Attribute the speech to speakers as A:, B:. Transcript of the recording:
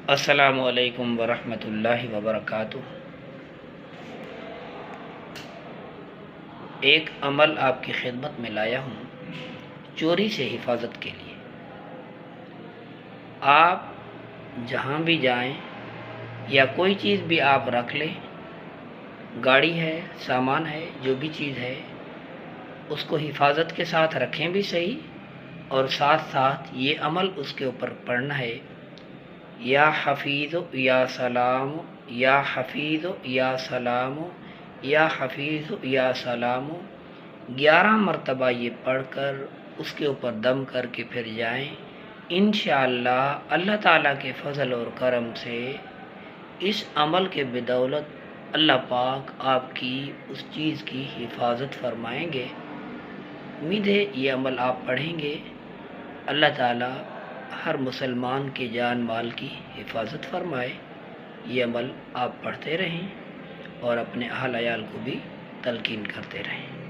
A: السلام علیکم ورحمۃ اللہ وبرکاتہ۔ ایک عمل آپ کی خدمت میں لایا ہوں چوری سے حفاظت کے لیے۔ آپ جہاں بھی جائیں یا کوئی چیز بھی آپ رکھ لیں، گاڑی ہے، سامان ہے، جو بھی چیز ہے، اس کو حفاظت کے ساتھ رکھیں بھی صحیح، اور ساتھ ساتھ یہ عمل اس کے اوپر پڑھنا ہے: یا حفیظ یا سلام، یا حفیظ یا سلام، یا حفیظ یا سلام۔ 11 مرتبہ یہ پڑھ کر اس کے اوپر دم کر کے پھر جائیں۔ انشاءاللہ اللہ تعالیٰ کے فضل اور کرم سے اس عمل کے بدولت اللہ پاک آپ کی اس چیز کی حفاظت فرمائیں گے۔ امید ہے یہ عمل آپ پڑھیں گے، اللہ تعالیٰ ہر مسلمان کے جان مال کی حفاظت فرمائے۔ یہ عمل آپ پڑھتے رہیں اور اپنے اہل عیال کو بھی تلقین کرتے رہیں۔